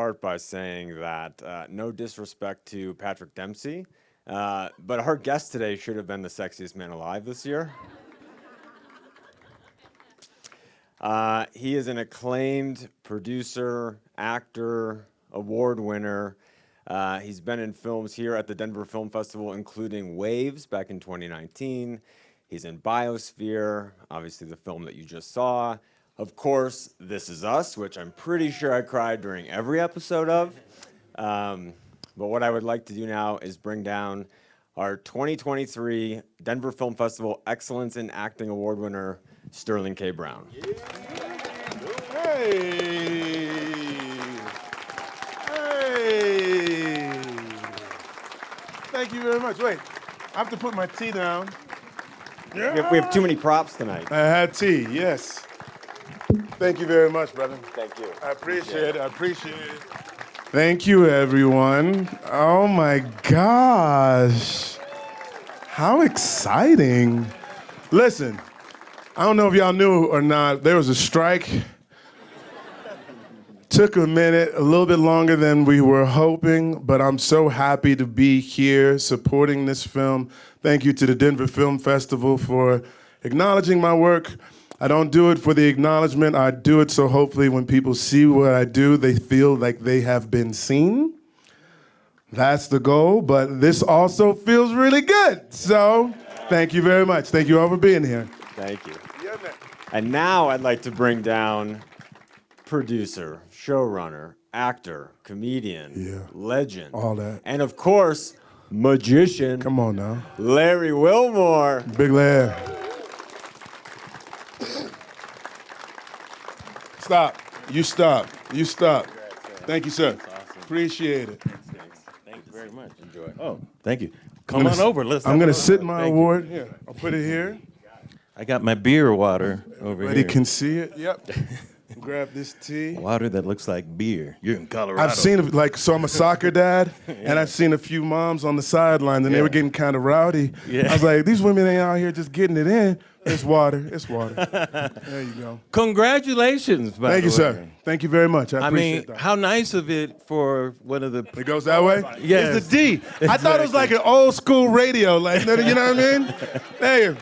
start by saying that no disrespect to Patrick Dempsey, but our guest today should have been the sexiest man alive this year. He is an acclaimed producer, actor, award winner. He's been in films here at the Denver Film Festival, including Waves back in 2019. He's in Biosphere, obviously the film that you just saw. Of course, This Is Us, which I'm pretty sure I cried during every episode of. But what I would like to do now is bring down our 2023 Denver Film Festival Excellence in Acting Award winner, Sterling K. Brown. Hey! Hey! Thank you very much. Wait, I have to put my tea down. We have too many props tonight. I had tea, yes. Thank you very much, brother. Thank you. I appreciate it. I appreciate it. Thank you, everyone. Oh my gosh. How exciting. Listen, I don't know if y'all knew or not, there was a strike. Took a minute, a little bit longer than we were hoping, but I'm so happy to be here supporting this film. Thank you to the Denver Film Festival for acknowledging my work. I don't do it for the acknowledgement. I do it so hopefully when people see what I do, they feel like they have been seen. That's the goal, but this also feels really good. So thank you very much. Thank you all for being here. Thank you. Yeah, man. And now I'd like to bring down producer, showrunner, actor, comedian, legend. All that. And of course, magician. Come on now. Larry Wilmore. Big Larry. Stop. You stop. You stop. Thank you, sir. Appreciate it. Thank you very much. Enjoy. Oh, thank you. Come on over. Let's. I'm going to have a- sit my Thank you. award here. I'll put it here. I got my beer water over Everybody here. can see it. Yep. Grab this tea. Water that looks like beer. You're in Colorado. I've seen it, like, so I'm a soccer dad, and I've seen a few moms on the sidelines, and they were getting kind of rowdy. Yeah. I was like, these women ain't out here just getting it in. It's water. It's water. There you go. Congratulations, by Thank the you, sir. way. Thank you very much. I I appreciate mean, that. how nice of it for one of the. It goes that way? Yes. It's the D. I thought it was like an old school radio, like, you know what I mean? Hey,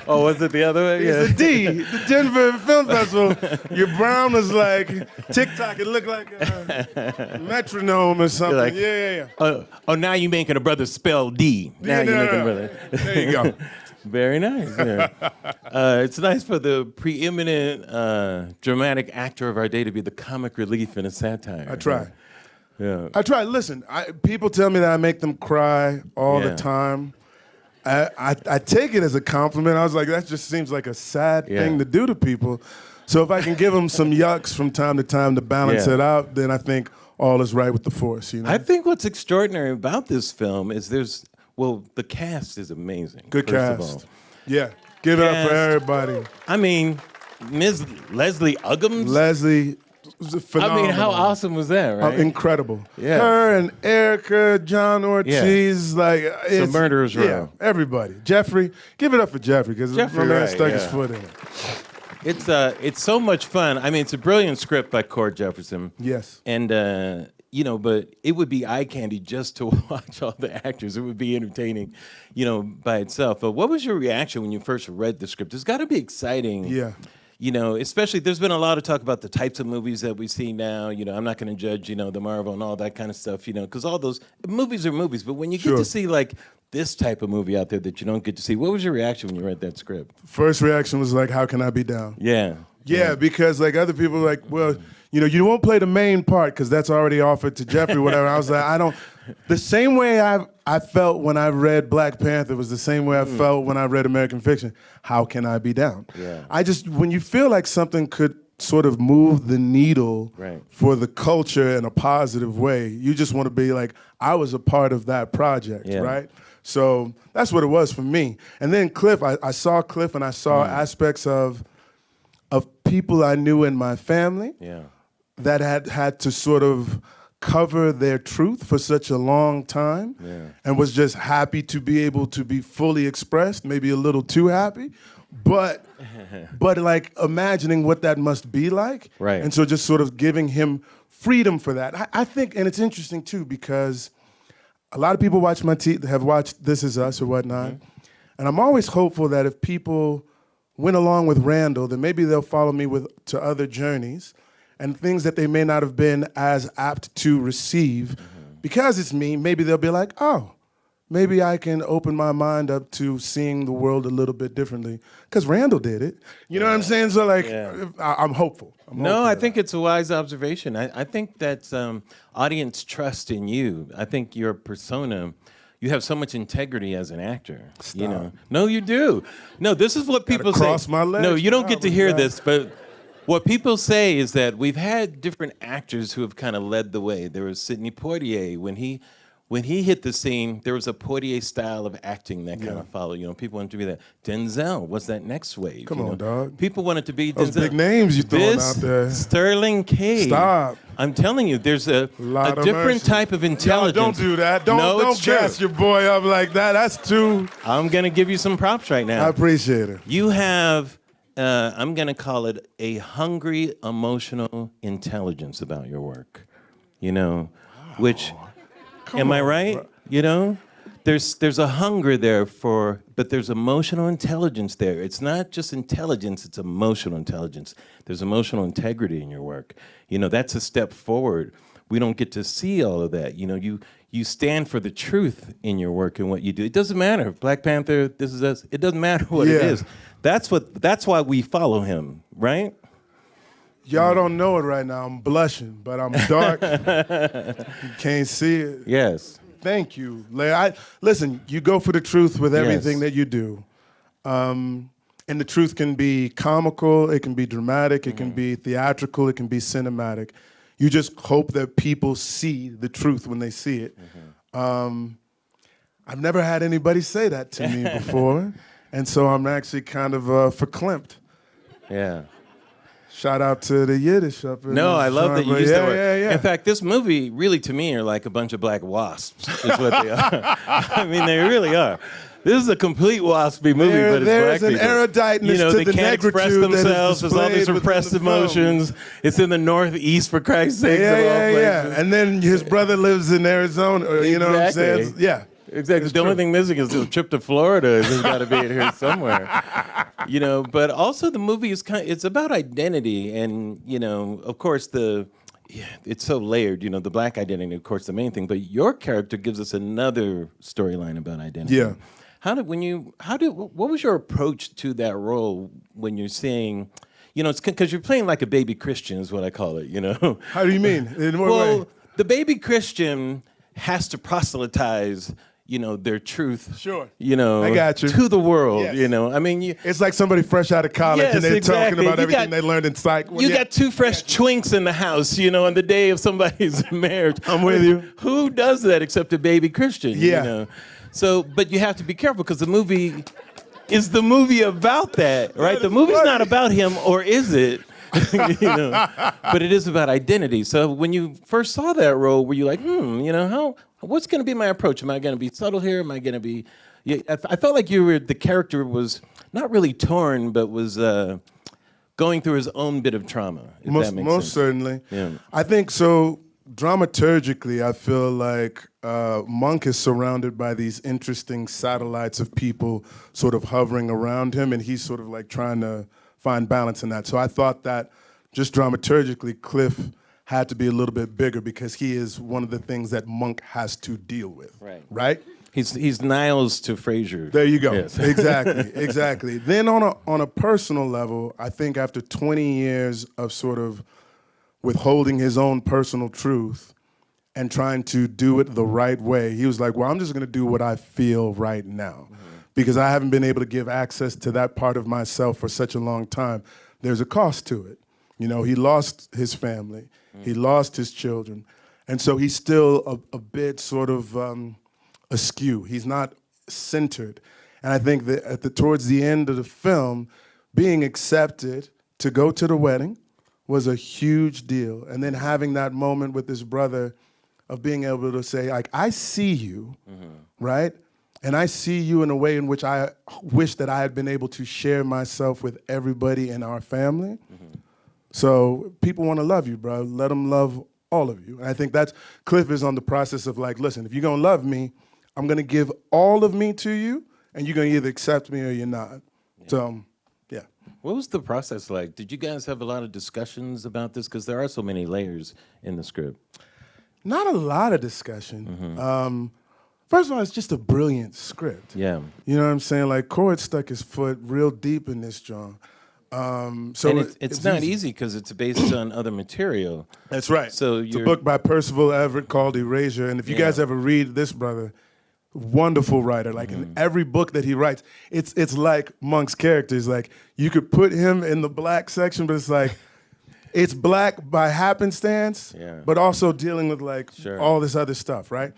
Oh, was it the other way? it's a D. The Denver Film Festival. Your brown was like TikTok. It looked like a metronome or something. like- Yeah. Oh, now you're making a brother spell D. Now you're making a brother. There you go. Very nice. Yeah. It's nice for the preeminent dramatic actor of our day to be the comic relief in a satire. I try. Yeah. I try. Listen, people tell me that I make them cry all the Yeah. time. I take it as a compliment. I was like, that just seems like a sad Yeah. thing to do to people. So if I can give them some yucks from time to time to balance Yeah. it out, then I think all is right with the force. You know. I think what's extraordinary about this film is the cast is amazing. Good first of cast. all. Yeah. Give it up for Cast. everybody. I mean, Ms. Leslie Uggams. Leslie was I phenomenal. mean, how awesome was that, right? Incredible. Yeah. Her and Erica, John Ortiz, like it's Murderers Row. Yeah, everybody. Jeffrey, give it up for Jeffrey because my Jeffrey man Wright, stuck his yeah. foot in it. It's so much fun. I mean, it's a brilliant script by Cord Jefferson. Yes. And but it would be eye candy just to watch all the actors. It would be entertaining, by itself. But what was your reaction when you first read the script? It's got to be exciting. Yeah. Especially there's been a lot of talk about the types of movies that we see now. I'm not going to judge, the Marvel and all that kind of stuff, because all those movies are movies. But when you get Sure. to see like this type of movie out there that you don't get to see, what was your reaction when you read that script? First reaction was like, how can I be down? Yeah. Yeah, because like other people are like, well, you won't play the main part because that's already offered to Jeffrey, whatever. I was like, I don't. The same way I felt when I read Black Panther was the same way I felt when I read American Fiction. How can I be down? Yeah. When you feel like something could sort of move the needle Right. for the culture in a positive way, you just want to be like, I was a part of that project, Yeah. right? So that's what it was for me. And then Cliff, I saw Cliff and I saw aspects of people I knew in my family Yeah. that had to sort of cover their truth for such a long time and was just happy to be able to be fully expressed, maybe a little too happy, but like imagining what that must be like. Right. And so just sort of giving him freedom for that. I think, and it's interesting too, because a lot of people have watched This Is Us or whatnot, and I'm always hopeful that if people went along with Randall, then maybe they'll follow me to other journeys and things that they may not have been as apt to receive. Because it's me, maybe they'll be like, oh, maybe I can open my mind up to seeing the world a little bit differently. Because Randall did it. You know what I'm saying? So, like, I'm hopeful. No, I think it's a wise observation. I think that audience trust in you. I think your persona, you have so much integrity as an actor. Stop. You know, no, you do. No, this is what people say. cross my legs. No, you don't get to hear Yeah. this, but what people say is that we've had different actors who have kind of led the way. There was Sidney Poitier when he hit the scene. There was a Poitier style of acting that kind of followed. You know, people wanted to be that. Denzel was that next wave. Come you on, know? dog. People wanted to be Those Denzel. big names you throwing This out there. Sterling K. Stop. I'm telling you, there's a Lot of different mercy. type of Y'all intelligence. don't do that. Don't it's true. gas your boy up like that. That's too. I'm gonna give you some props right now. I appreciate it. You have, I'm gonna call it a hungry, emotional intelligence about your work. You know, which, am I right? bro. You know, there's a hunger there but there's emotional intelligence there. It's not just intelligence, it's emotional intelligence. There's emotional integrity in your work. You know, that's a step forward. We don't get to see all of that. You know, you stand for the truth in your work and what you do. It doesn't matter. Black Panther, This Is Us, it doesn't matter what it Yeah. is. That's why we follow him, right? Y'all don't know it right now. I'm blushing, but I'm dark. You can't see it. Yes. Thank you, Larry. Listen, you go for the truth with everything Yes. that you do. And the truth can be comical, it can be dramatic, it can be theatrical, it can be cinematic. You just hope that people see the truth when they see it. I've never had anybody say that to me before, and so I'm actually kind of verklempt. Yeah. Shout out to the Yiddish up in No, I love that you genre. use that word. Yeah. In fact, this movie really, to me, are like a bunch of black wasps. Is what they are. I mean, they really are. This is a complete waspy movie, but it's There's black an people. eruditeness You know, to they the can't express negritude that is themselves. There's all these displayed within repressed the film. emotions. It's in the Northeast, for Christ's sake. Yeah. And then his brother lives in Arizona. You know what I'm saying? Exactly. Yeah. Exactly. It's The only true. thing missing is the trip to Florida. It's got to be in here somewhere. You know, but also the movie is it's about identity, and you know, of course, it's so layered. You know, the black identity, of course, the main thing. But your character gives us another storyline about identity. Yeah. What was your approach to that role when you're saying, you know, it's because you're playing like a baby Christian, is what I call it. You know. How do you mean? In what Well, way? the baby Christian has to proselytize, you know, their truth. Sure. You know, I got you. to the world. Yes. You know, I mean, It's like somebody fresh out of college Yes, and they're exactly. talking about You everything got- they learned in psych. Well, you yeah. got two fresh twinks in the house, you know, on the day of somebody's marriage. I'm with you. Who does that except a baby Christian? Yeah. You know? So, but you have to be careful because the movie is the movie about that, right? That The is movie's funny. not about him, or is it? You know, but it is about identity. So when you first saw that role, were you like, you know, what's going to be my approach? Am I going to be subtle here? Am I going to be? Yeah, I felt like the character was not really torn, but was going through his own bit of trauma. If that makes Most sense. certainly. Yeah. I think so. Dramaturgically, I feel like Monk is surrounded by these interesting satellites of people sort of hovering around him, and he's sort of like trying to find balance in that. So I thought that just dramaturgically, Cliff had to be a little bit bigger because he is one of the things that Monk has to deal with. Right. Right? He's Niles to Frasier. There you go. Yes. Exactly. Then on a personal level, I think after 20 years of sort of withholding his own personal truth and trying to do it the right way, he was like, well, I'm just going to do what I feel right now. Because I haven't been able to give access to that part of myself for such a long time. There's a cost to it. You know, he lost his family. He lost his children. And so he's still a bit sort of askew. He's not centered. And I think that towards the end of the film, being accepted to go to the wedding was a huge deal. And then having that moment with his brother of being able to say, like, I see you, right? And I see you in a way in which I wish that I had been able to share myself with everybody in our family. So people want to love you, bro. Let them love all of you. And I think that's, Cliff is on the process of like, listen, if you're gonna love me, I'm gonna give all of me to you, and you're gonna either accept me or you're not. So, yeah. What was the process like? Did you guys have a lot of discussions about this? Because there are so many layers in the script. Not a lot of discussion. First of all, it's just a brilliant script. Yeah. You know what I'm saying? Like, Cord stuck his foot real deep in this, John. So And it's not easy because it's based on other material. That's right. So it's a you're- book by Percival Everett called Erasure. And if you guys Yeah. ever read this brother, wonderful writer. Like in every book that he writes, it's like Monk's characters. Like you could put him in the black section, but it's like it's black by happenstance, Yeah. but also dealing with like Sure. all this other stuff, right?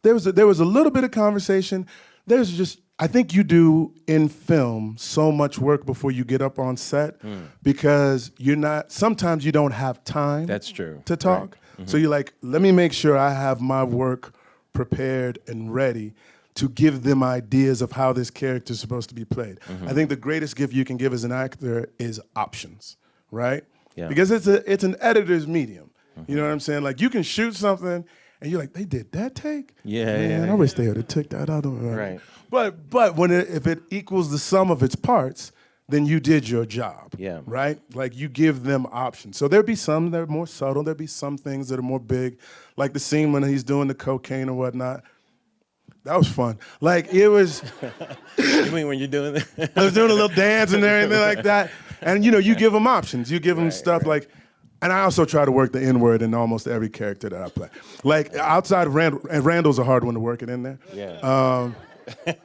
There was a little bit of conversation. There's just I think you do in film so much work before you get up on set because you're not. Sometimes you don't have time. That's true. To talk. So you're like, let me make sure I have my work prepared and ready to give them ideas of how this character is supposed to be played. I think the greatest gift you can give as an actor is options, right? Yeah. Because it's an editor's medium. You know what I'm saying? Like you can shoot something and you're like, they did that take? Yeah, Man, yeah, I wish they would have took that other one. Right. But when if it equals the sum of its parts, then you did your job. Yeah. Right? Like you give them options. So there'll be some that are more subtle. There'll be some things that are more big, like the scene when he's doing the cocaine or whatnot. That was fun. Like it was. You mean when you're doing that? I was doing a little dance and everything like that. And you know, you give them options. You give them Right, stuff right. like. And I also try to work the N-word in almost every character that I play. Like outside of Randall, and Randall's a hard one to work it in there. Yeah.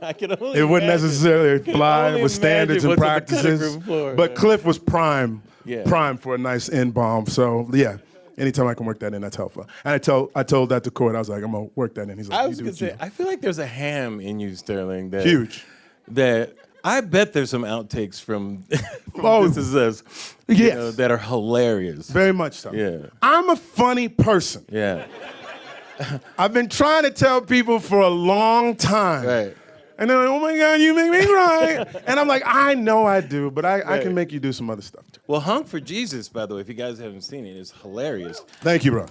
I can only It wouldn't imagine. necessarily can fly only with standards and imagine what's on the cutting practices. room floor, But yeah. Cliff was prime Yeah. for a nice N-bomb. So yeah, anytime I can work that in, that's helpful. And I told that to Cord. I was like, I'm gonna work that in. He's like, I you was do gonna what you say, do. I feel like there's a ham in you, Sterling. That, Huge. That I bet there's some outtakes from, Oh, This Is Us, you yes. know, that are hilarious. Very much so. Yeah. I'm a funny person. Yeah. I've been trying to tell people for a long time. Right. And they're like, oh my God, you make me cry. And I'm like, I know I do, but I Right. can make you do some other stuff too. Well, Honk for Jesus, by the way, if you guys haven't seen it, is hilarious. Thank you, bro.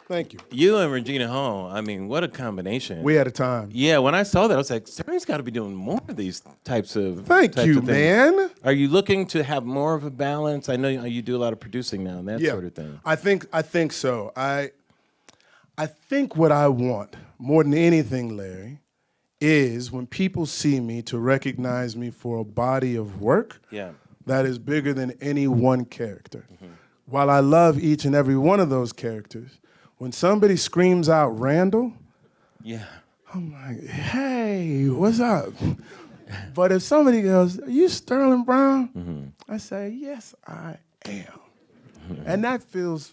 Thank you. You and Regina Hall, I mean, what a combination. We had a time. Yeah, when I saw that, I was like, Sterling's got to be doing more of these types of Thank types you, of things. man. Are you looking to have more of a balance? I know you do a lot of producing now and that sort of thing. I think so. I think what I want more than anything, Larry, is when people see me to recognize me for a body of work Yeah. that is bigger than any one character. While I love each and every one of those characters, when somebody screams out Randall, Yeah. I'm like, hey, what's up? But if somebody goes, are you Sterling Brown? I say, yes, I am. And that feels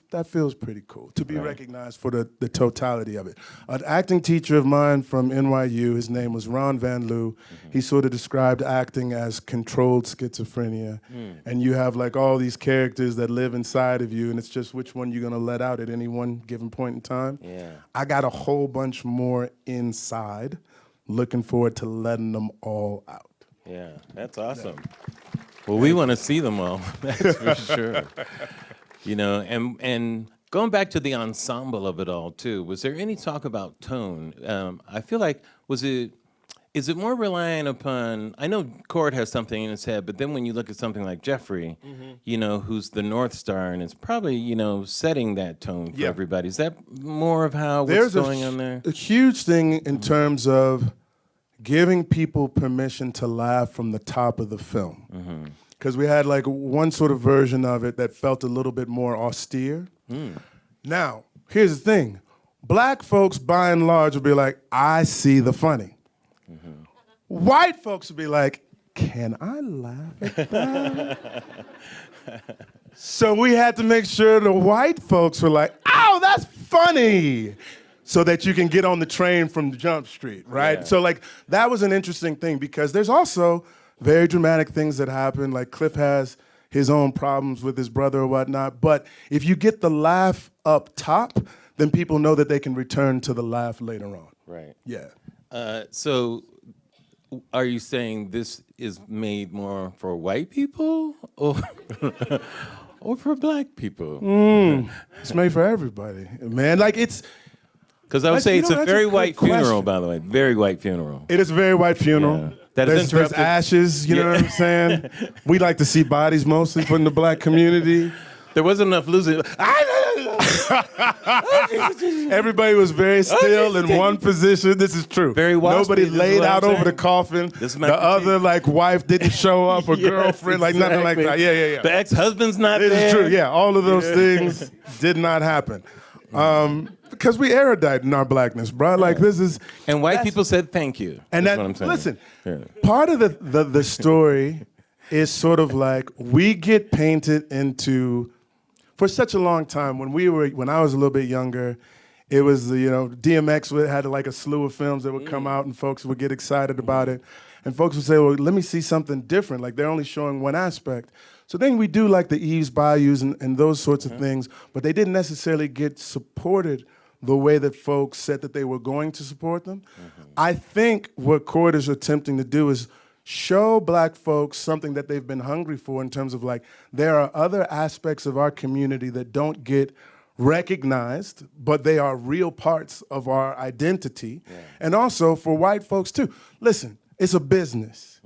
pretty cool to be recognized for the totality of it. An acting teacher of mine from NYU, his name was Ron Van Loo. He sort of described acting as controlled schizophrenia. And you have like all these characters that live inside of you, and it's just which one you're gonna let out at any one given point in time. Yeah. I got a whole bunch more inside. Looking forward to letting them all out. Yeah, that's awesome. Well, we want to see them all. That's for sure. You know, and going back to the ensemble of it all too. Was there any talk about tone? I feel like is it more reliant upon? I know Cord has something in his head, but then when you look at something like Jeffrey, you know, who's the North Star, and it's probably setting that tone for Yeah. everybody. Is that more of how what's There's going on there? a huge thing in terms of giving people permission to laugh from the top of the film. Because we had like one sort of version of it that felt a little bit more austere. Now, here's the thing. Black folks, by and large, will be like, I see the funny. White folks will be like, can I laugh at that? So we had to make sure the white folks were like, oh, that's funny. So that you can get on the train from Jump Street, right? Yeah. So like that was an interesting thing because there's also very dramatic things that happen. Like Cliff has his own problems with his brother or whatnot. But if you get the laugh up top, then people know that they can return to the laugh later on. Right. Yeah. So, are you saying this is made more for white people, or or for black people. It's made for everybody, man. Like it's Because I would That's- say you it's know, a that's a very good white funeral, question. by the way. Very white funeral. it is a very white funeral. Yeah. That is There's interrupted. ashes, you know what I'm saying? We like to see bodies mostly from the black community. There wasn't enough losing. Everybody was very still in one position. This is true. Very waspy, Nobody this is laid what I'm out over saying. the coffin. This is The my critique. other like wife didn't show up or Yes, girlfriend, like nothing like that. exactly. Yeah. The ex-husband's not It there. is true. Yeah, all of those things did not happen. Because we erudite in our blackness, bro. Like this is And white that's- people said thank you. And is that what I'm saying. listen, Yeah. part of the story is sort of like we get painted into for such a long time. When I was a little bit younger, it was DMX had like a slew of films that would come out and folks would get excited about it, and folks would say, "Well, let me see something different." Like they're only showing one aspect. So then we do like the Eves Bayous and those sorts of things, but they didn't necessarily get supported the way that folks said that they were going to support them. I think what Court is attempting to do is show black folks something that they've been hungry for in terms of like, there are other aspects of our community that don't get recognized, but they are real parts of our identity. And also for white folks too. Listen, it's a business.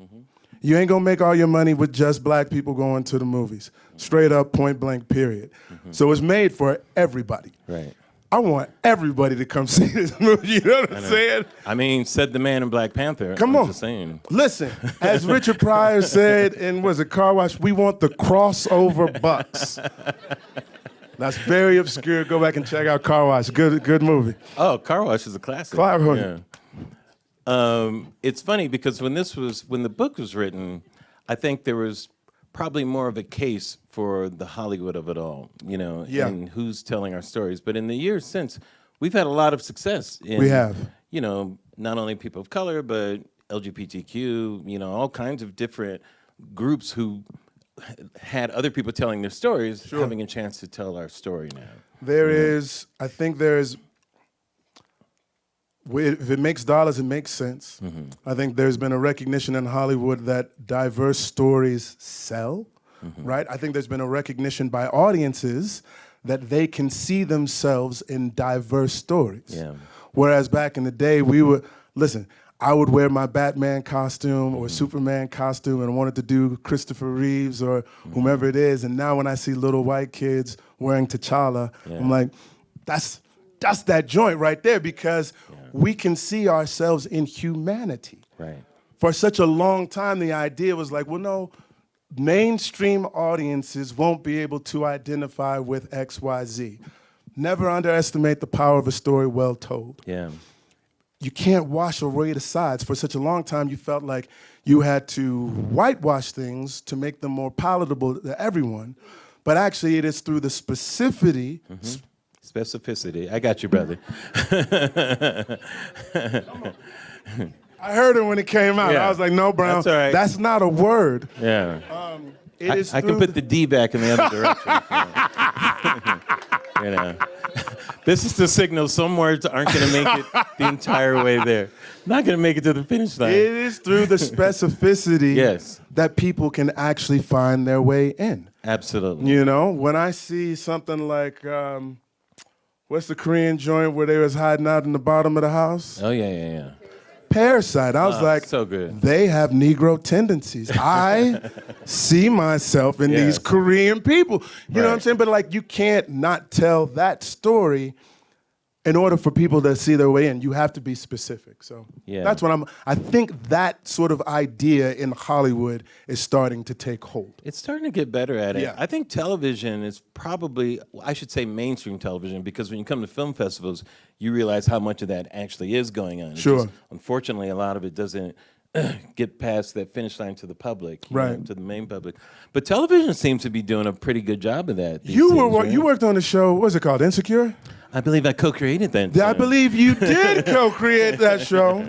You ain't gonna make all your money with just black people going to the movies. Straight up, point blank, period. So it's made for everybody. Right. I want everybody to come see this movie. You know what I'm saying? I mean, said the man in Black Panther. Come I'm on. Just saying. Listen, as Richard Pryor said in was it Car Wash, we want the crossover bucks. That's very obscure. Go back and check out Car Wash. Good movie. Oh, Car Wash is a classic. Clive Owen. Yeah. It's funny because when the book was written, I think there was probably more of a case for the Hollywood of it all, Yeah. and who's telling our stories. But in the years since, we've had a lot of success in, We have. not only people of color, but LGBTQ, all kinds of different groups who had other people telling their stories, having a chance to tell our story now. I think if it makes dollars, it makes sense. I think there's been a recognition in Hollywood that diverse stories sell, right? I think there's been a recognition by audiences that they can see themselves in diverse stories. Yeah. Whereas back in the day, I would wear my Batman costume or Superman costume and wanted to do Christopher Reeves or whomever it is. And now when I see little white kids wearing T'Challa, I'm like, that's that joint right there because we can see ourselves in humanity. Right. For such a long time, the idea was like, well, no, mainstream audiences won't be able to identify with X, Y, Z. Never underestimate the power of a story well told. Yeah. You can't wash away the sides. For such a long time, you felt like you had to whitewash things to make them more palatable to everyone. But actually, it is through the specificity. Specificity. I got you, brother. I heard it when it came out. Yeah. I was like, no, Brown, That's all right. that's not a word. Yeah. It is I can through put the D back in the other direction. This is the signal some words aren't going to make it the entire way there. Not going to make it to the finish line. It is through the specificity Yes. that people can actually find their way in. Absolutely. When I see something like, what's the Korean joint where they was hiding out in the bottom of the house? Oh, yeah. Parasite. I was like, so good. they have Negro tendencies. I see myself in Yes. these Korean people. You know what I'm Right. saying? But like, you can't not tell that story in order for people to see their way in. You have to be specific. So Yeah. that's what I think that sort of idea in Hollywood is starting to take hold. It's starting to get better at it. Yeah. I think television is probably, I should say mainstream television, because when you come to film festivals, you realize how much of that actually is going on. It's Sure. just, unfortunately, a lot of it doesn't get past that finish line to the public, Right. to the main public. But television seems to be doing a pretty good job of that. these You days, right? worked on the show, what's it called, Insecure? I believe I co-created that. I believe you did co-create that show.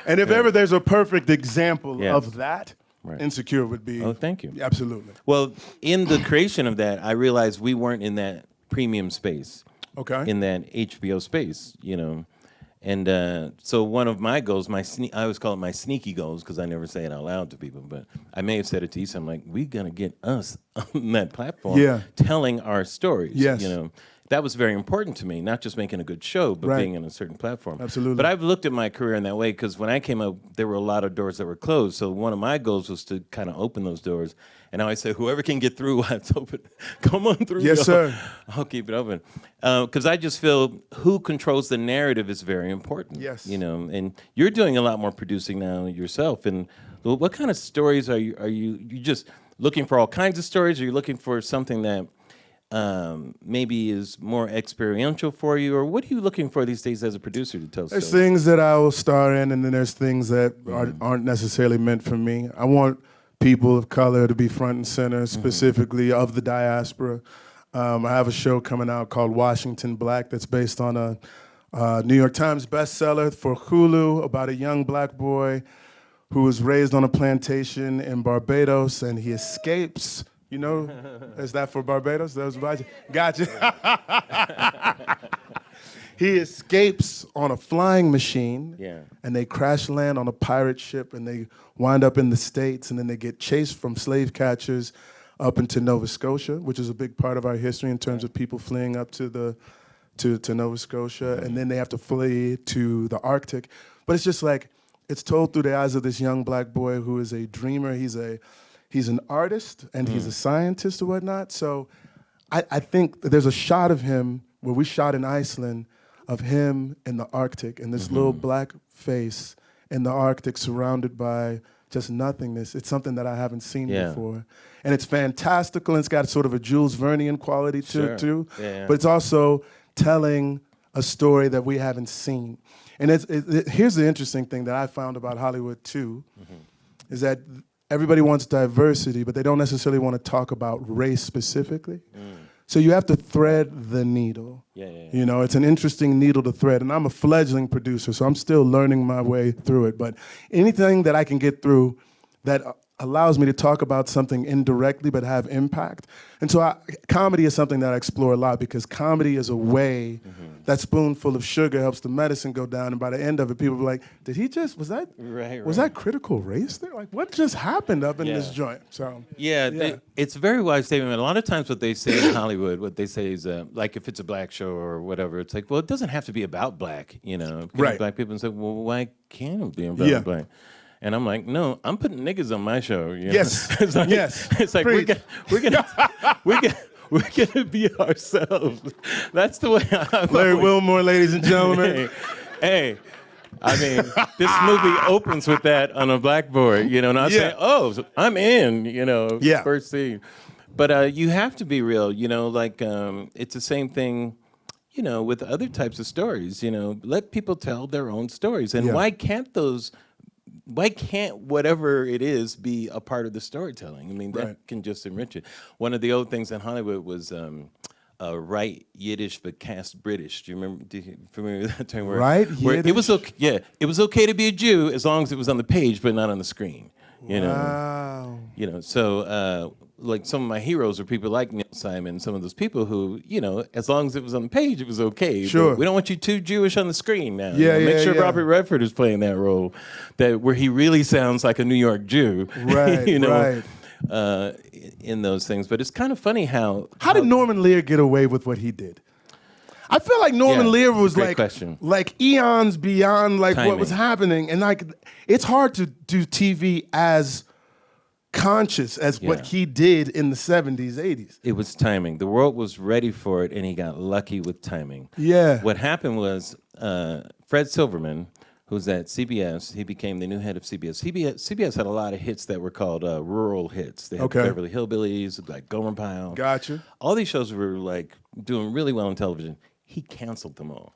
And if ever there's a perfect example Yes. of that, Right. Insecure would be. Oh, thank you. Absolutely. Well, in the creation of that, I realized we weren't in that premium space. Okay. In that HBO space, And so one of my goals, I always call it my sneaky goals because I never say it out loud to people, but I may have said it to you. So I'm like, we gonna get us on that platform, Yeah. telling our stories. Yes. You know, that was very important to me. Not just making a good show, but Right. being in a certain platform. Absolutely. But I've looked at my career in that way because when I came up, there were a lot of doors that were closed. So one of my goals was to kind of open those doors. And I always say, whoever can get through while it's open, come on through. Yes, y'all. sir. I'll keep it open. Because I just feel who controls the narrative is very important. Yes. You know, and you're doing a lot more producing now yourself. And what kind of stories are you just looking for all kinds of stories? Are you looking for something that maybe is more experiential for you? Or what are you looking for these days as a producer to tell There's stories? things that I will star in, and then there's things that aren't necessarily meant for me. I want people of color to be front and center, specifically of the diaspora. I have a show coming out called Washington Black that's based on a New York Times bestseller for Hulu about a young black boy who was raised on a plantation in Barbados, and he escapes. You know, is that for Barbados? That was gotcha. He escapes on a flying machine, Yeah. and they crash land on a pirate ship, and they wind up in the States, and then they get chased from slave catchers up into Nova Scotia, which is a big part of our history in terms of people fleeing up to Nova Scotia, and then they have to flee to the Arctic. But it's just like, it's told through the eyes of this young black boy who is a dreamer. He's an artist, and he's a scientist or whatnot. So I think that there's a shot of him where we shot in Iceland of him in the Arctic and this little black face in the Arctic surrounded by just nothingness. It's something that I haven't seen Yeah. before. And it's fantastical, and it's got sort of a Jules Vernean quality to Sure. it too. Yeah. But it's also telling a story that we haven't seen. And here's the interesting thing that I found about Hollywood too, is that everybody wants diversity, but they don't necessarily want to talk about race specifically. So you have to thread the needle. Yeah, yeah, yeah. You know, it's an interesting needle to thread. And I'm a fledgling producer, so I'm still learning my way through it. But anything that I can get through that allows me to talk about something indirectly but have impact. And so comedy is something that I explore a lot, because comedy is a way that spoonful of sugar helps the medicine go down. And by the end of it, people are like, was that critical race there? Like, what just happened up in this Yeah. joint? So Yeah, it's a very wise statement. A lot of times what they say in Hollywood, what they say is, like if it's a black show or whatever, it's like, well, it doesn't have to be about black, you know. Because Right. Black people say, well, why can't it be about Yeah. black? And I'm like, no, I'm putting niggas on my show. You know? Yes. It's like, Yes. It's like Preach. we're gonna be ourselves. That's the way I'm Larry always- Wilmore, ladies and gentlemen. Hey, I mean, this movie opens with that on a blackboard, you know, and I Yeah. say, oh, so I'm in, you know, Yeah. first scene. But you have to be real, you know, like it's the same thing, you know, with other types of stories, you know, let people tell their own stories. And Yeah. why can't whatever it is be a part of the storytelling? I mean, that Right. can just enrich it. One of the old things in Hollywood was write Yiddish but cast British. Do you remember? Familiar with that term? Write where it was Yiddish? okay. Yeah, it was okay to be a Jew as long as it was on the page but not on the screen. You know. Wow. You know. So like some of my heroes are people like Neil Simon, some of those people who, you know, as long as it was on the page, it was okay. But Sure. we don't want you too Jewish on the screen now. Yeah, Make yeah, sure yeah. Robert Redford is playing that role, where he really sounds like a New York Jew. Right, you know, right. in those things. But it's kind of funny how Did Norman Lear get away with what he did? I feel like Norman Yeah, Lear was great like, question. like eons beyond like what was Timing. happening, and like it's hard to do TV as conscious as what Yeah. he did in the 70s, 80s. it was timing. The world was ready for it, and he got lucky with timing. Yeah. What happened was Fred Silverman, who's at CBS, he became the new head of CBS. CBS had a lot of hits that were called rural hits. They had Okay. Beverly Hillbillies, like Gomer Pyle. Gotcha. All these shows were like doing really well on television. He canceled them all.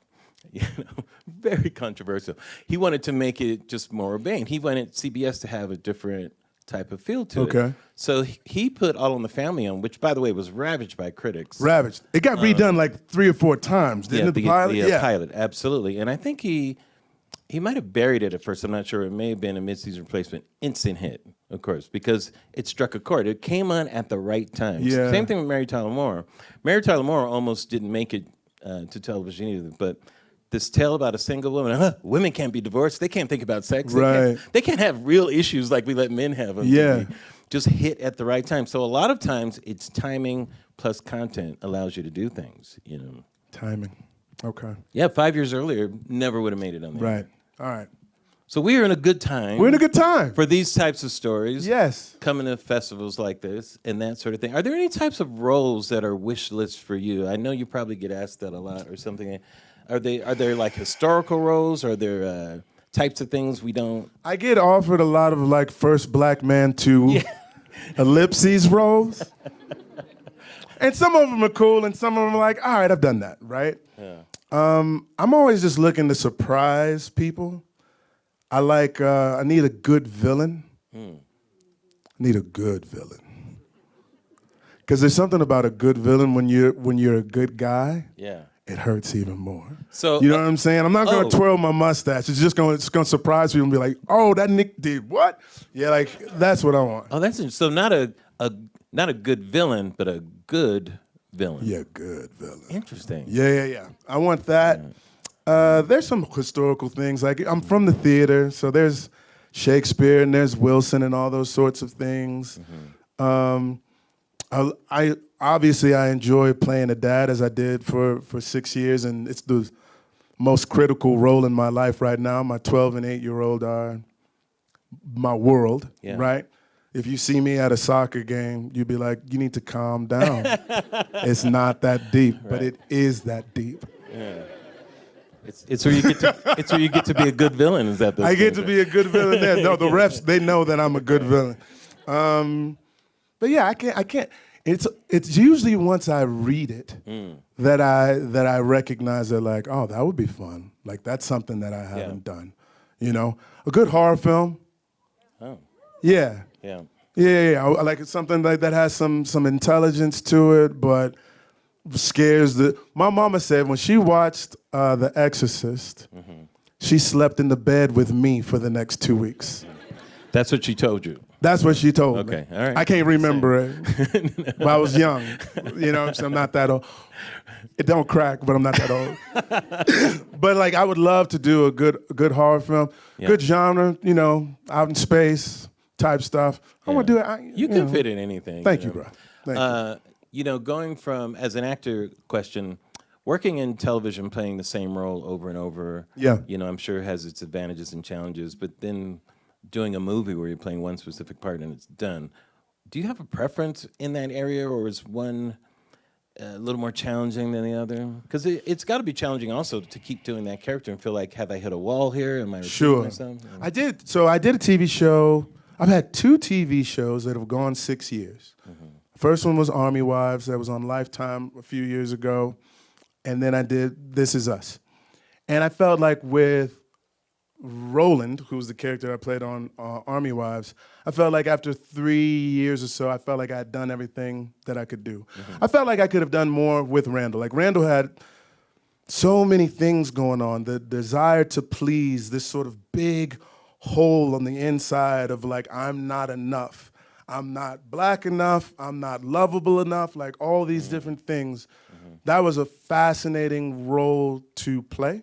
You know, very controversial. He wanted to make it just more urbane. He wanted CBS to have a different type of feel to it. Okay. So he put All in the Family on, which, by the way, was ravaged by critics. Ravaged. It got redone like 3 or 4 times, didn't it? The pilot? The pilot, absolutely. And I think he might have buried it at first. I'm not sure. It may have been a mid-season replacement. Instant hit, of course, because it struck a chord. It came on at the right time. Yeah. Same thing with Mary Tyler Moore. Mary Tyler Moore almost didn't make it to television either, but this tale about a single woman. Women can't be divorced. They can't think about sex. Right. They can't have real issues like we let men have on Yeah. TV. Just hit at the right time. So a lot of times it's timing plus content allows you to do things, you know. Timing. Okay. Yeah, 5 years earlier, never would have made it on there. Right. All right. So we are in a good time. We're in a good time. for these types of stories. Yes. Coming to festivals like this and that sort of thing. Are there any types of roles that are wish lists for you? I know you probably get asked that a lot or something. Are there like historical roles? Are there types of things we don't? I get offered a lot of like first black man to ellipses roles. And some of them are cool and some of them are like, all right, I've done that, right? Yeah. I'm always just looking to surprise people. I need a good villain. I need a good villain. Because there's something about a good villain when you're a good guy. Yeah. It hurts even more. So You know what I'm saying? I'm not gonna oh. twirl my mustache. It's gonna surprise people and be like, oh, that Nick did what? Yeah, like that's what I want. Oh, that's interesting. So not a good villain, but a good villain. Yeah, good villain. Interesting. Yeah. I want that. There's some historical things. Like I'm from the theater, so there's Shakespeare and there's Wilson and all those sorts of things. I obviously I enjoy playing a dad as I did for 6 years, and it's the most critical role in my life right now. My 12 and 8-year-old are my world, Yeah. right? If you see me at a soccer game, you'd be like, you need to calm down. It's not that deep, but it is that deep. It's where you get to be a good villain. Is that the I get to be a good villain there. No, the refs, they know that I'm a good villain. But yeah, I can't. It's usually once I read it that I recognize that like, oh, that would be fun. Like that's something that I haven't done. You know, a good horror film. Oh. Yeah. Yeah. Yeah. I like something like that has some intelligence to it, but scares the. My mama said when she watched The Exorcist, she slept in the bed with me for the next 2 weeks. That's what she told you. That's what she told me. Okay, all right. I can't remember it. But I was young. You know what I'm saying? I'm not that old. It don't crack, but I'm not that old. But like I would love to do a good horror film. Yeah. Good genre, you know, out in space type stuff. I want to do it. You can fit in anything. Thank you, know. bro. Thank you. You know, going from as an actor question, working in television, playing the same role over and over. Yeah. You know, I'm sure has its advantages and challenges. But then doing a movie where you're playing one specific part and it's done. Do you have a preference in that area, or is one a little more challenging than the other? Because it's got to be challenging also to keep doing that character and feel like, have I hit a wall here? Am I repeating Sure. myself? I did. So I did a TV show. I've had 2 TV shows that have gone 6 years. First one was Army Wives. That was on Lifetime a few years ago. And then I did This Is Us. And I felt like with Roland, who was the character I played on Army Wives, I felt like after 3 years or so, I felt like I had done everything that I could do. I felt like I could have done more with Randall. Like Randall had so many things going on, the desire to please, this sort of big hole on the inside of like, I'm not enough. I'm not black enough. I'm not lovable enough. Like all these different things. That was a fascinating role to play.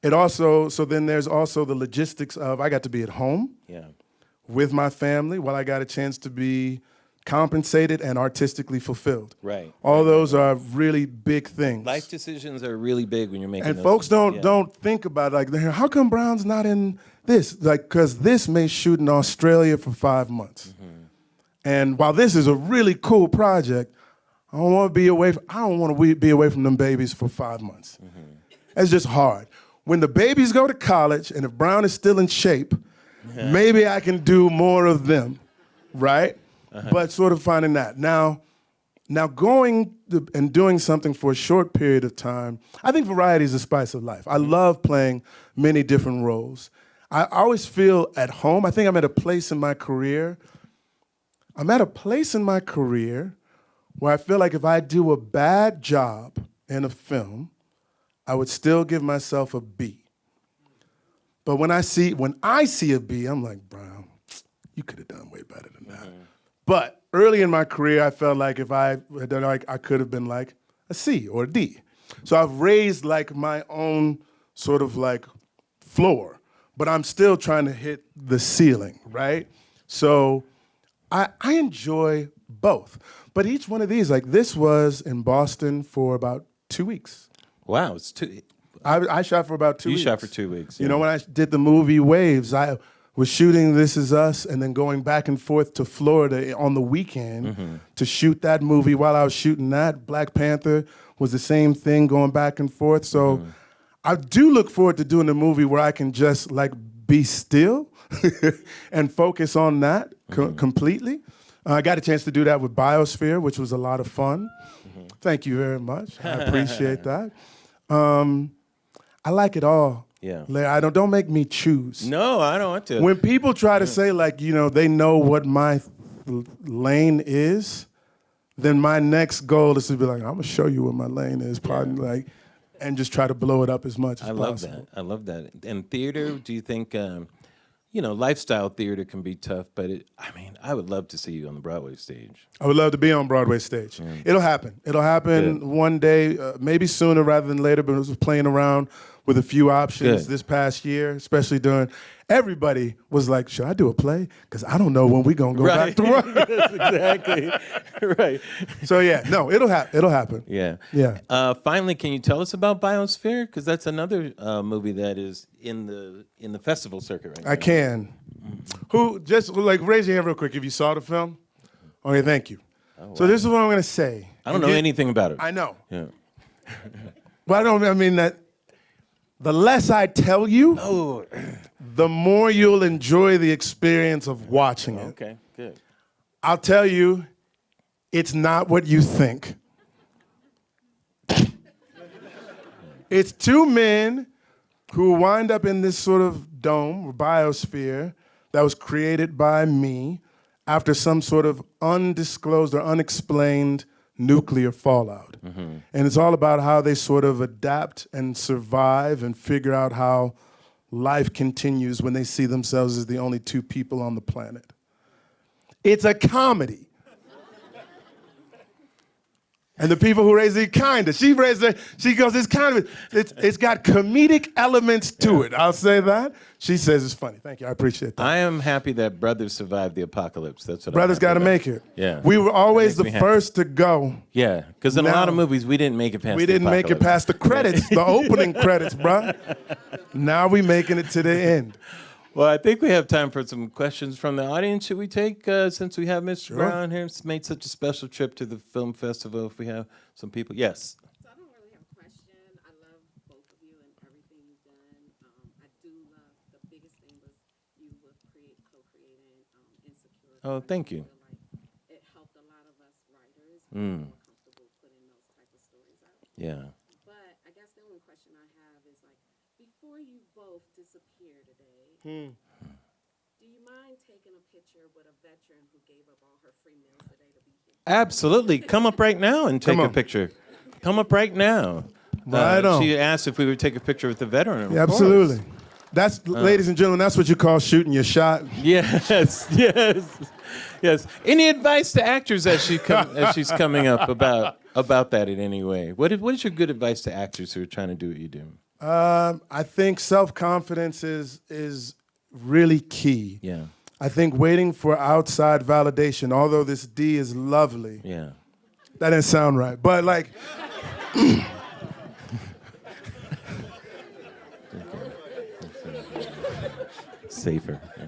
It also, so then there's also the logistics of I got to be at home with my family while I got a chance to be compensated and artistically fulfilled. Right. All those are really big things. Life decisions are really big when you're making And those. folks don't think about it. Like, how come Brown's not in this? Like, because this may shoot in Australia for 5 months. And while this is a really cool project, I don't want to be away from them babies for 5 months. It's just hard. When the babies go to college, and if Brown is still in shape, maybe I can do more of them, right? But sort of finding that. Now going and doing something for a short period of time, I think variety is the spice of life. I love playing many different roles. I always feel at home. I think I'm at a place in my career. Where I feel like if I do a bad job in a film, I would still give myself a B. But when I see a B, I'm like, Brown, you could have done way better than that. But early in my career, I felt like if I had done, like I could have been like a C or a D. So I've raised like my own sort of like floor, but I'm still trying to hit the ceiling, right? So I enjoy both. But each one of these, like this was in Boston for about 2 weeks. Wow, it's too. I shot for about 2 You weeks. shot for 2 weeks, You know, yeah. when I did the movie Waves, I was shooting This Is Us and then going back and forth to Florida on the weekend to shoot that movie. While I was shooting that, Black Panther was the same thing, going back and forth. So I do look forward to doing a movie where I can just like be still and focus on that completely. I got a chance to do that with Biosphere, which was a lot of fun. Thank you very much. I appreciate that. I like it all. Yeah. I don't make me choose. No, I don't want to. When people try to say like, you know, they know what my lane is, then my next goal is to be like, I'm gonna show you what my lane is, partner, like, and just try to blow it up as much as I love possible. that. I love that. And theater, do you think, you know, lifestyle theater can be tough, but I mean, I would love to see you on the Broadway stage. I would love to be on Broadway stage. It'll happen. It'll happen Good. one day, maybe sooner rather than later, but I was playing around with a few options Good. this past year, especially during, everybody was like, should I do a play? Because I don't know when we're going to go back to work. Yes, exactly. Right. So yeah, no, it'll happen. Yeah. Yeah. Finally, can you tell us about Biosphere? Because that's another movie that is in the festival circuit right now. I can. Who, just like raise your hand real quick if you saw the film. Okay, thank you. So this is what I'm going to say. I don't know anything about it. I know. Yeah. Well, I mean that the less I tell you, the more you'll enjoy the experience of watching it. Okay. Good. I'll tell you, it's not what you think. It's two men who wind up in this sort of dome or biosphere that was created by me after some sort of undisclosed or unexplained nuclear fallout. And it's all about how they sort of adapt and survive and figure out how life continues when they see themselves as the only two people on the planet. It's a comedy. And the people who raise it, kinda. She goes, it's kind of, it's got comedic elements to it. I'll say that. She says it's funny. Thank you, I appreciate that. I am happy that Brothers survived the apocalypse. That's what Brothers got to make it. Yeah. We were always That the makes me happy. first to go. Yeah, because in a lot of Now- movies, we didn't make it past We the didn't make it apocalypse. past the credits, the opening credits, bruh. Now we making it to the end. Well, I think we have time for some questions from the audience. Should we take, since we have Mr. Sure. Brown here, it's made such a special trip to the film festival, if we have some people. Yes. So I don't really have a question. I love both of you and everything you've done. I do love the biggest thing was you were co-creating Insecure. Oh, thank you. I feel like it helped a lot of us writers who are more comfortable putting those type of stories out. Yeah. But I guess the only question I have is like, before you both disappear today, do you mind taking a picture with a veteran who gave up all her free meals today to be here? Absolutely. Come up right now and take Come a on. picture. Come up right now. Right on. She asked if we would take a picture with the veteran. Of Yeah, course. absolutely. That's, ladies and gentlemen, that's what you call shooting your shot. Yes, yes, yes. Any advice to actors as she's coming up about that in any way? What is your good advice to actors who are trying to do what you do? I think self-confidence is really key. Yeah, I think waiting for outside validation, although this D is lovely, yeah. that didn't sound right, but like, Safer. Yeah.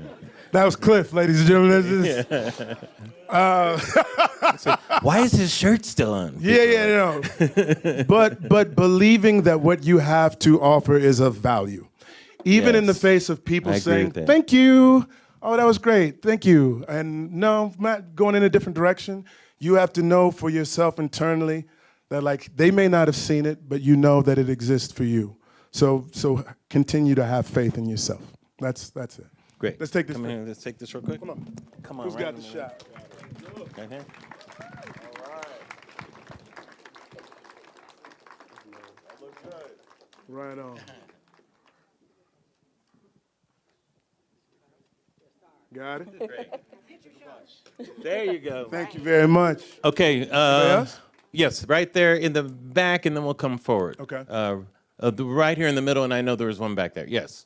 that was Cliff, ladies and gentlemen. This is, Why is his shirt still on? yeah, no. but believing that what you have to offer is of value. Even in the Yes. face of people I agree saying, with that. thank you. Oh, that was great. Thank you. And no, Matt, going in a different direction. You have to know for yourself internally that like they may not have seen it, but you know that it exists for you. So continue to have faith in yourself. That's it. Great. Let's take this. Come here. Let's take this real quick. Come on. Come on. Who's right got in the middle. shot? Right here. Right on. Got it? There you go. Thank you very much. Okay. else? Yes, right there in the back, and then we'll come forward. Okay. Right here in the middle, and I know there was one back there. Yes.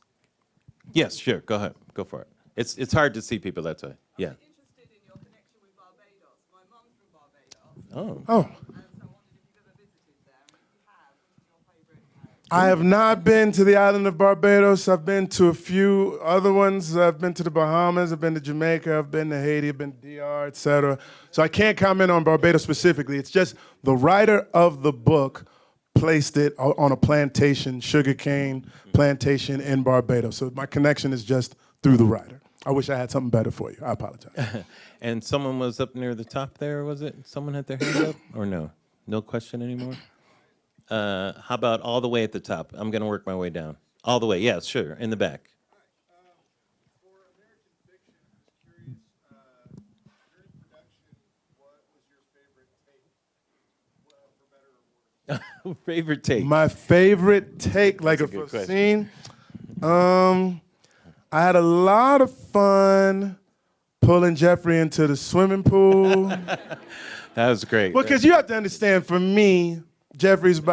Yes, sure. Go ahead. Go for it. It's hard to see people. That's why. Yeah. Interested in your connection with Barbados. My mum's from Barbados, Oh. Oh, and so I wondered if you've ever visited there. And if you have, which is your favourite? I have not been to the island of Barbados. I've been to a few other ones. I've been to the Bahamas. I've been to Jamaica. I've been to Haiti. I've been to DR, etc. So I can't comment on Barbados specifically. It's just the writer of the book placed it on a plantation, sugarcane plantation in Barbados. So my connection is just through the writer. I wish I had something better for you. I apologize. And someone was up near the top there, was it? Someone had their hand up? Or no? No question anymore? How about all the way at the top? I'm going to work my way down. All the way, yes, sure, in the back. For American Fiction, I was curious, during production, what was your favorite take, for better or worse? Favorite take? My favorite take, like That's a a good question. scene. I had a lot of fun pulling Jeffrey into the swimming pool. That was great. Well, because you have to understand, for me, Jeffrey's he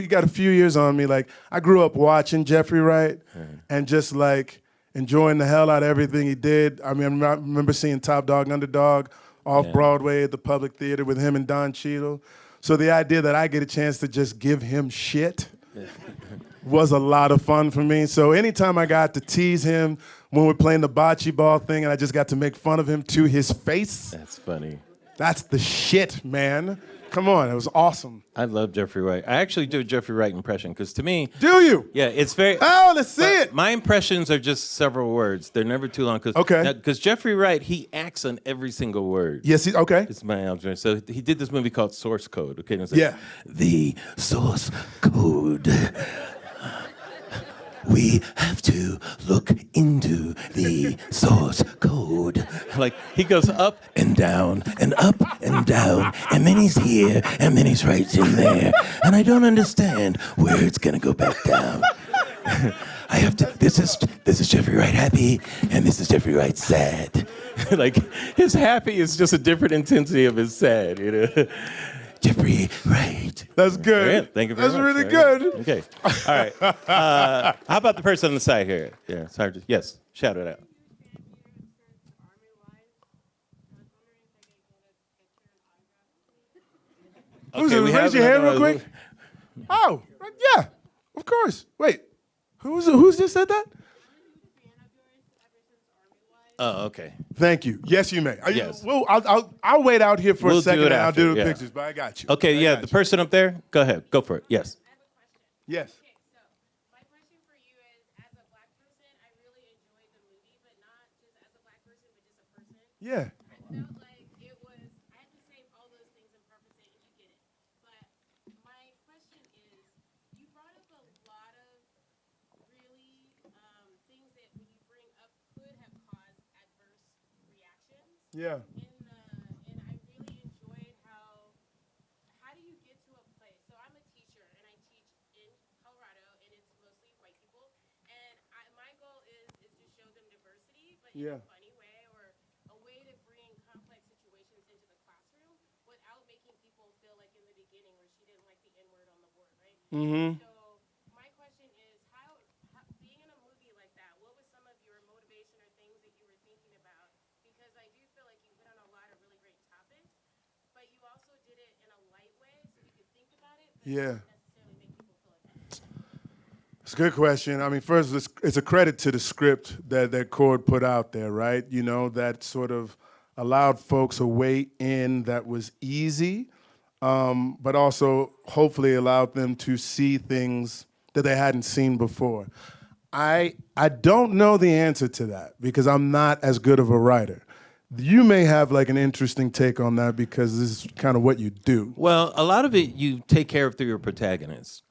got a few years on me. Like, I grew up watching Jeffrey Wright and just like enjoying the hell out of everything he did. I mean, I remember seeing Top Dog Underdog off Broadway at the Public Theater with him and Don Cheadle. So the idea that I get a chance to just give him shit was a lot of fun for me. So anytime I got to tease him when we're playing the bocce ball thing and I just got to make fun of him to his face, That's funny. that's the shit, man. Come on, it was awesome. I love Jeffrey Wright. I actually do a Jeffrey Wright impression because to me, Do you? yeah, it's very. Oh, let's see it. My impressions are just several words. They're never too long. Okay. Because Jeffrey Wright, he acts on every single word. Yes, okay. It's my observation. So he did this movie called Source Code. Okay, and it's like, Yeah. The source code. We have to look into the source code. Like, he goes up and down and up and down, and then he's here, and then he's right in there. And I don't understand where it's gonna go back down. I have to, this is Jeffrey Wright happy, and this is Jeffrey Wright sad. Like, his happy is just a different intensity of his sad, you know? Jeffrey Wright. That's good. Yeah, thank you very That's much. really Very good. Okay. All right. How about the person on the side here? Yeah, it's hard to. Yes, shout it out. Who's it? we Raise have your hand real another- quick. Oh, yeah, of course. Wait, who's just said that? Oh, okay. Thank you. Yes, you may. Yes. Well, I'll wait out here for We'll a do second it and I'll after, do the yeah. pictures, but I got you. Okay, I yeah, got the you. person up there, go ahead. Go for it. Yes. Yes. Okay, so my question for you is, as a black person, I really enjoyed the movie, but not just as a black person, but just a person. Yeah. I felt like it was, I had to save all those things and purpose it, and you get it. But my question is, you brought up a lot of really things that when you bring up could have caused adverse reactions. Yeah. And I really enjoyed how do you get to a place? So I'm a teacher and I teach in Colorado and it's mostly white people. And my goal is to show them diversity, but in Yeah. a funny way or a way to bring complex situations into the classroom without making people feel like in the beginning where she didn't like the N-word on the board, right? Mm-hmm. So my question is, how being in a movie like that, what was some of your motivation or things that you were thinking about? Because I do feel like you hit on a lot of really great topics, but you also did it in a light way so you could think about it, but Yeah. not necessarily make people feel offended. It's a good question. I mean, first, it's a credit to the script that Cord put out there, right? You know, that sort of allowed folks a way in that was easy, but also hopefully allowed them to see things that they hadn't seen before. I don't know the answer to that because I'm not as good of a writer. You may have like an interesting take on that because this is kind of what you do. Well, a lot of it you take care of through your protagonist.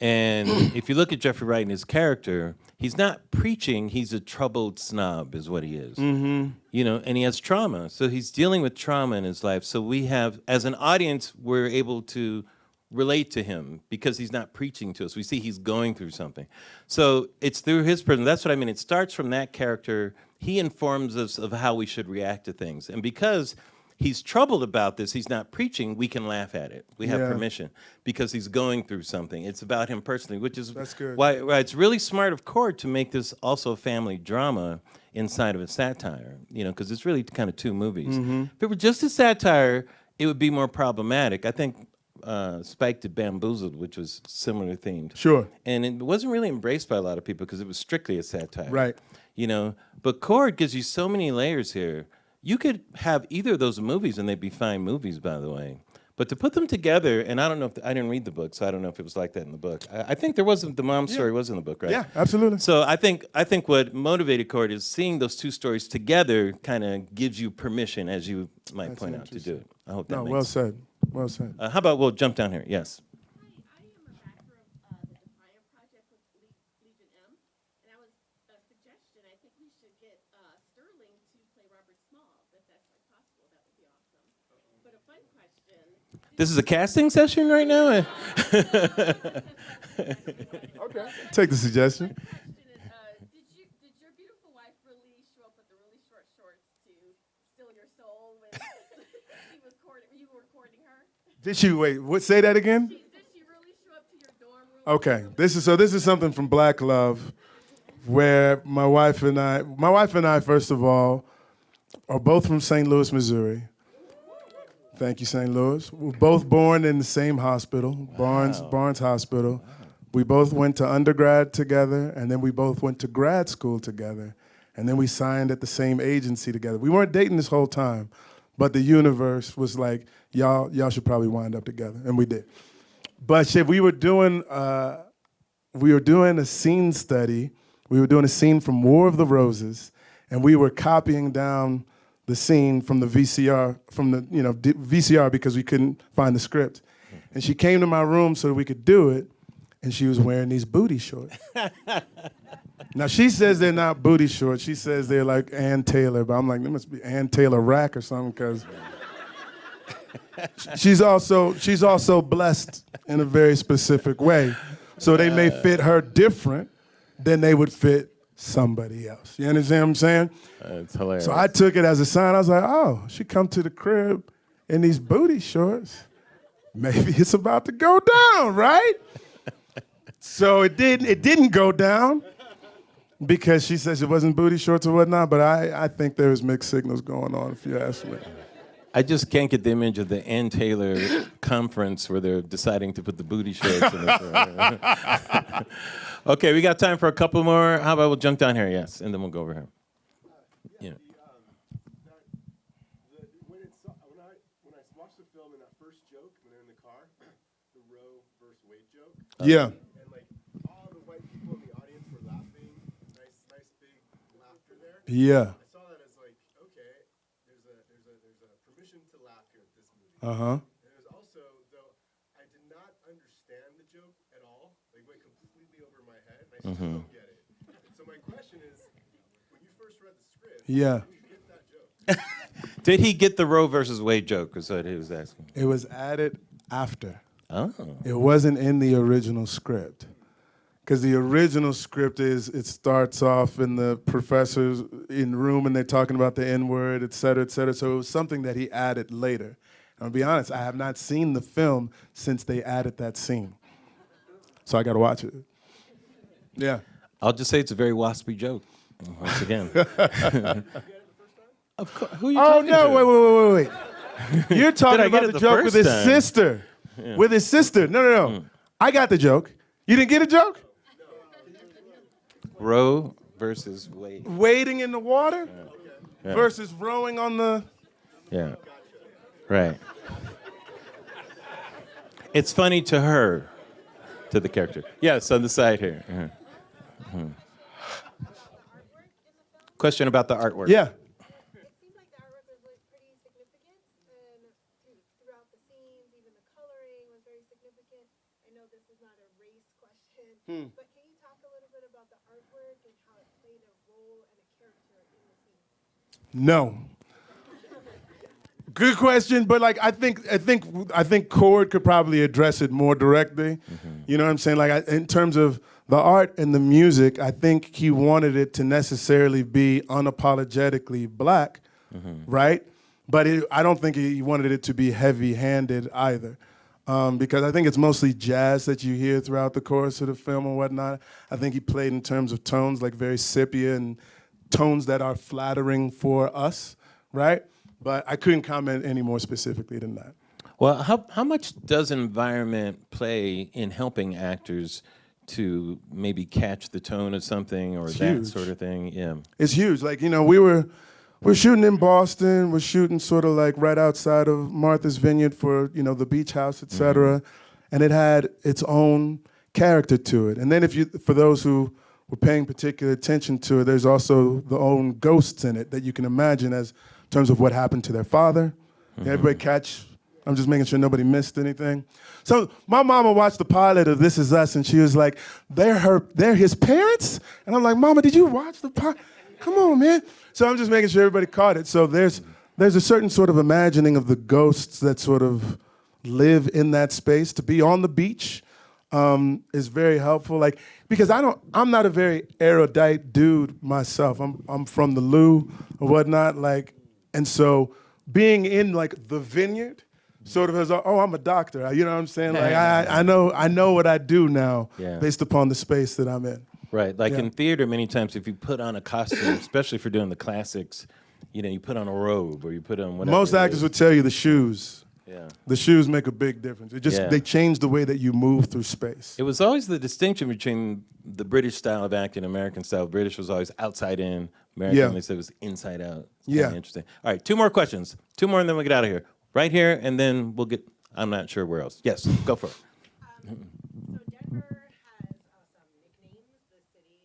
And if you look at Jeffrey Wright and his character, he's not preaching, he's a troubled snob is what he is. Mm-hmm. You know, and he has trauma. So he's dealing with trauma in his life. So we have, as an audience, we're able to relate to him because he's not preaching to us. We see he's going through something. So it's through his prism. That's what I mean. It starts from that character. He informs us of how we should react to things. And because he's troubled about this, he's not preaching, we can laugh at it. We have Yeah. permission because he's going through something. It's about him personally, which is That's good. why it's really smart of Cord to make this also a family drama inside of a satire, you know, because it's really kind of two movies. Mm-hmm. If it were just a satire, it would be more problematic. I think Spike did Bamboozled, which was similar themed. Sure. And it wasn't really embraced by a lot of people because it was strictly a satire. Right. You know, but Cord gives you so many layers here. You could have either of those movies and they'd be fine movies, by the way. But to put them together, and I don't know if I didn't read the book, so I don't know if it was like that in the book. I think there wasn't the mom story was in the book, right? Yeah, absolutely. So I think what motivated Cord is seeing those two stories together kind of gives you permission, as you might point out, to do it. I hope that No, makes well sense. said. Well said. How about we'll jump down here? Yes. Hi, I am a backer of the Defiant Project with Legion M, and I was a suggestion. I think we should get Sterling to play Robert Small, if that's like possible. That would be awesome. But a fun question. This is a casting session right now? Okay. Take the suggestion. Question is, did your beautiful wife really show up with the really short shorts to steal your soul when you were courting her? Did she say that again? Did she really show up to your dorm room? Okay. This is something from Black Love, where my wife and I, first of all, are both from St. Louis, Missouri. Thank you, St. Louis. We're both born in the same hospital, Barnes Hospital. We both went to undergrad together, and then we both went to grad school together, and then we signed at the same agency together. We weren't dating this whole time, but the universe was like, y'all should probably wind up together, and we did. But we were doing a scene study. We were doing a scene from War of the Roses, and we were copying down the scene from the VCR, VCR because we couldn't find the script. And she came to my room so that we could do it, and she was wearing these booty shorts. Now, she says they're not booty shorts. She says they're like Ann Taylor, but I'm like, they must be Ann Taylor Rack or something, because she's also blessed in a very specific way. So they may fit her different than they would fit somebody else. You understand what I'm saying? It's hilarious. So I took it as a sign. I was like, oh, she come to the crib in these booty shorts. Maybe it's about to go down, right? So it didn't go down because she says it wasn't booty shorts or whatnot, but I think there was mixed signals going on, if you ask me. I just can't get the image of the Ann Taylor conference where they're deciding to put the booty shorts in it. Okay, we got time for a couple more. How about we'll jump down here, yes, and then we'll go over here. Yeah. When I watched the film and that first joke when they're in the car, the Roe versus Wade joke, Yeah. and like all the white people in the audience were laughing, nice big laughter there. Yeah. I saw that as like, okay, there's a permission to laugh here at this movie. Uh-huh. And it was also, though, I did not understand the joke at all. Like, went completely over my head, and I still don't get it. So my question is, when you first read the script, Yeah. did you get that joke? Did he get the Roe versus Wade joke? Was what he was asking. It was added after. Oh. It wasn't in the original script. Because the original script it starts off in the professor's in room and they're talking about the N-word, et cetera, et cetera. So it was something that he added later. And I'll be honest, I have not seen the film since they added that scene. So I got to watch it. Yeah. I'll just say it's a very waspy joke. Once again. Of course. Who are you Oh, talking no, to? wait. You're talking I get about it the the joke with first his time? sister. With his sister. No. I got the joke. You didn't get a joke? Roe versus Wade. Wading in the water Yeah. versus rowing on the... Yeah. Right. It's funny to her, to the character. Yes, on the side here. Question about the artwork. Yeah. It seems like the artwork was like pretty significant, and throughout the scenes, even the coloring was very significant. I know this is not a race question, but can you talk a little bit about the artwork and how it played a role and a character in the scene? No. Good question, but like I think Cord could probably address it more directly. You know what I'm saying? Like in terms of the art and the music, I think he wanted it to necessarily be unapologetically black, right? but I don't think he wanted it to be heavy-handed either. Because I think it's mostly jazz that you hear throughout the course of the film and whatnot. I think he played in terms of tones, like very sepia and tones that are flattering for us, right? But I couldn't comment any more specifically than that. Well, how much does environment play in helping actors to maybe catch the tone of something or that huge. sort of thing? Yeah. It's huge. Like, we're shooting in Boston. We're shooting sort of like right outside of Martha's Vineyard for, the beach house, et cetera. And it had its own character to it. And then for those who were paying particular attention to it, there's also the own ghosts in it that you can imagine as in terms of what happened to their father. Everybody catch? I'm just making sure nobody missed anything. So my mama watched the pilot of This Is Us, and she was like, they're his parents? And I'm like, Mama, did you watch the pilot? Come on, man. So I'm just making sure everybody caught it. So there's a certain sort of imagining of the ghosts that sort of live in that space. To be on the beach is very helpful. Like, because I'm not a very erudite dude myself. I'm from the Lou or whatnot. Like, and so being in like the vineyard sort of as I'm a doctor. You know what I'm saying? Like I know what I do now based upon the space that I'm in. Right, like in theater, many times if you put on a costume, especially for doing the classics, you put on a robe or you put on whatever. Most actors would tell you the shoes. Yeah. The shoes make a big difference. They change the way that you move through space. It was always the distinction between the British style of acting and American style. British was always outside in. American, they said, was inside out. It's kinda interesting. All right, 2 more questions. 2 more and then we'll get out of here. Right here, and then we'll get, I'm not sure where else. Yes, go for it. So Denver has some nicknames. The city,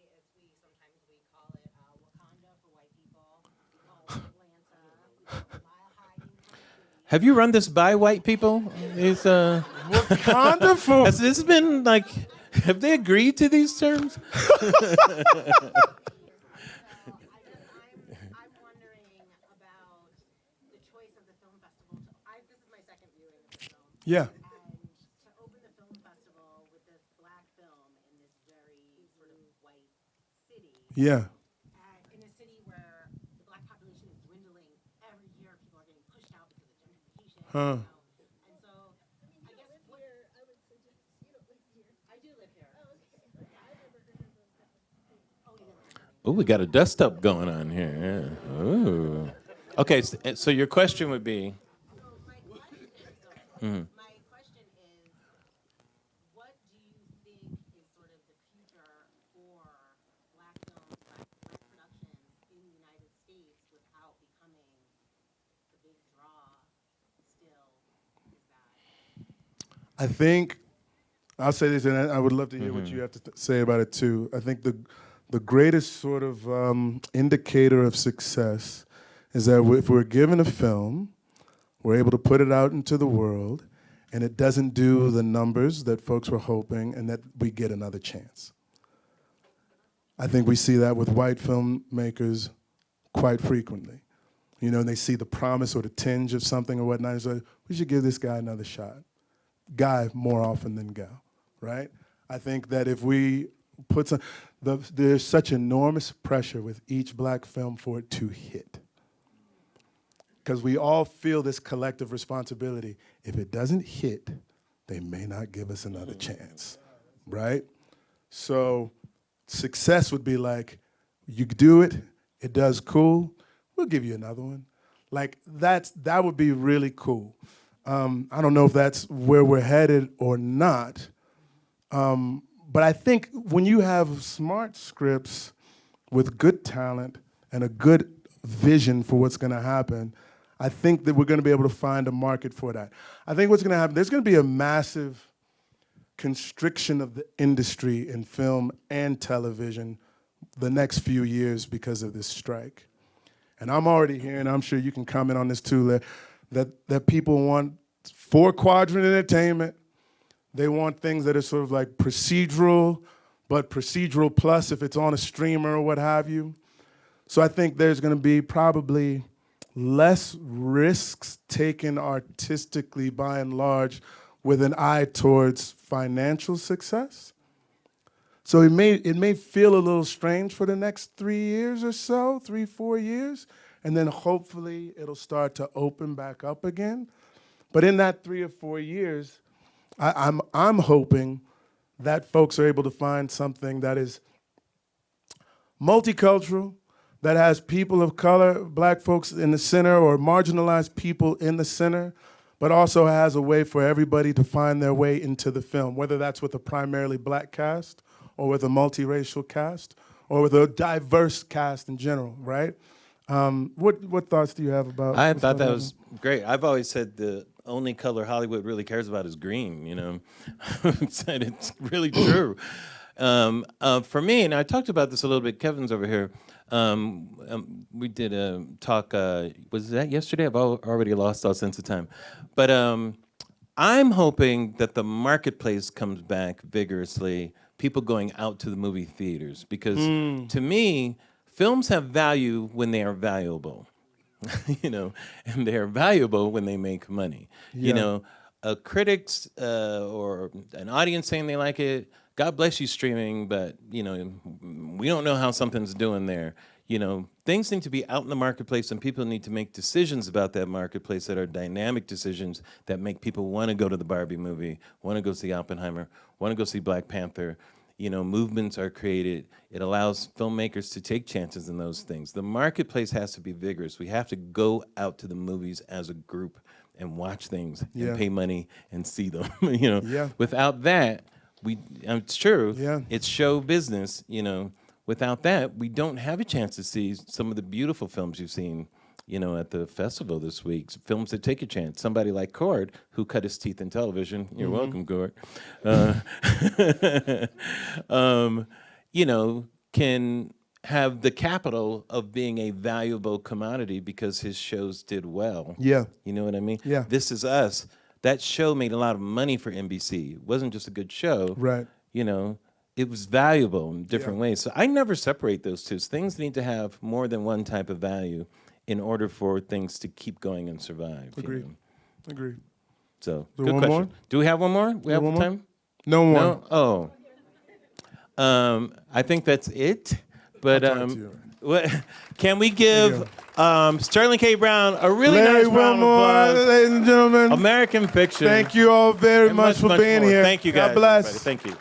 as we call it, Wakanda for white people. We call it Atlanta. Mile High University. Have you run this by white people? Is Wakanda for has this been like, have they agreed to these terms? I'm wondering about the choice of the film festival. This is my second viewing of the film. Yeah. And to open the film festival with this black film in this very sort of white city. Yeah. In a city where the black population is dwindling every year, people are getting pushed out because of gentrification. Huh. And so, I guess what I would suggest you don't live here. I do live here. Oh, okay. I've never heard of those guys. Oh, you live Oh, we got a dust up going on here. Yeah. Ooh. Okay, so your question would be, My question is, what do you think is sort of the future for black films, black productions in the United States without becoming the big draw still is that? I think I'll say this, and I would love to hear what you have to say about it too. I think the greatest sort of indicator of success is that if we're given a film, we're able to put it out into the world, and it doesn't do the numbers that folks were hoping, and that we get another chance. I think we see that with white filmmakers quite frequently. And they see the promise or the tinge of something or whatnot, and so we should give this guy another shot. Guy more often than gal, right? I think that if we put there's such enormous pressure with each black film for it to hit. Because we all feel this collective responsibility. If it doesn't hit, they may not give us another chance, right? So success would be like, you do it, it does cool, we'll give you another one. Like that would be really cool. I don't know if that's where we're headed or not, but I think when you have smart scripts with good talent and a good vision for what's gonna happen, I think that we're gonna be able to find a market for that. I think what's gonna happen, there's gonna be a massive constriction of the industry in film and television the next few years because of this strike. And I'm already hearing, I'm sure you can comment on this too, that people want 4-quadrant entertainment. They want things that are sort of like procedural, but procedural plus if it's on a streamer or what have you. So I think there's gonna be probably less risks taken artistically by and large with an eye towards financial success. So it may feel a little strange for the next 3 years or so, 3-4 years, and then hopefully it'll start to open back up again. But in that 3 or 4 years, I'm hoping that folks are able to find something that is multicultural, that has people of color, black folks in the center, or marginalized people in the center, but also has a way for everybody to find their way into the film, whether that's with a primarily black cast, or with a multiracial cast, or with a diverse cast in general, right? What thoughts do you have about? I what's thought going that on? was great. I've always said the only color Hollywood really cares about is green. You know, said it's really true. For me, and I talked about this a little bit. Kevin's over here. We did a talk. Was that yesterday? I've already lost all sense of time. But I'm hoping that the marketplace comes back vigorously. People going out to the movie theaters, because to me, films have value when they are valuable. You know, and they're valuable when they make money. You know, critics or an audience saying they like it, God bless you streaming, but you know, we don't know how something's doing there. You know, things need to be out in the marketplace, and people need to make decisions about that marketplace that are dynamic decisions that make people want to go to the Barbie movie, want to go see Oppenheimer, want to go see Black Panther. You know, movements are created. It allows filmmakers to take chances in those things. The marketplace has to be vigorous. We have to go out to the movies as a group and watch things Yeah. and pay money and see them. You know, Yeah. without that, it's true. Yeah. It's show business. You know, without that, we don't have a chance to see some of the beautiful films you've seen, you know, at the festival this week. Films that take a chance. Somebody like Cord, who cut his teeth in television. You're welcome, Cord. You know, can have the capital of being a valuable commodity because his shows did well. Yeah. You know what I mean? Yeah. This Is Us. That show made a lot of money for NBC. It wasn't just a good show. Right. You know, it was valuable in different ways. So I never separate those two. Things need to have more than one type of value in order for things to keep going and survive. you Agreed. know? Agreed. So, Do good one question. more? Do we have one more? We have one more? time? No more. No? Oh. I think that's it. But I'll talk to you. what, can we give Sterling K. Brown a really Larry nice round of Wilmore, applause? ladies and gentlemen. American Fiction. Thank you all very and much for being more. here. Thank you, guys. God bless. everybody. Thank you.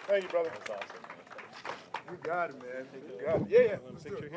Thank you, brother. You got it, man. You got it. Yeah, yeah. Let's do it.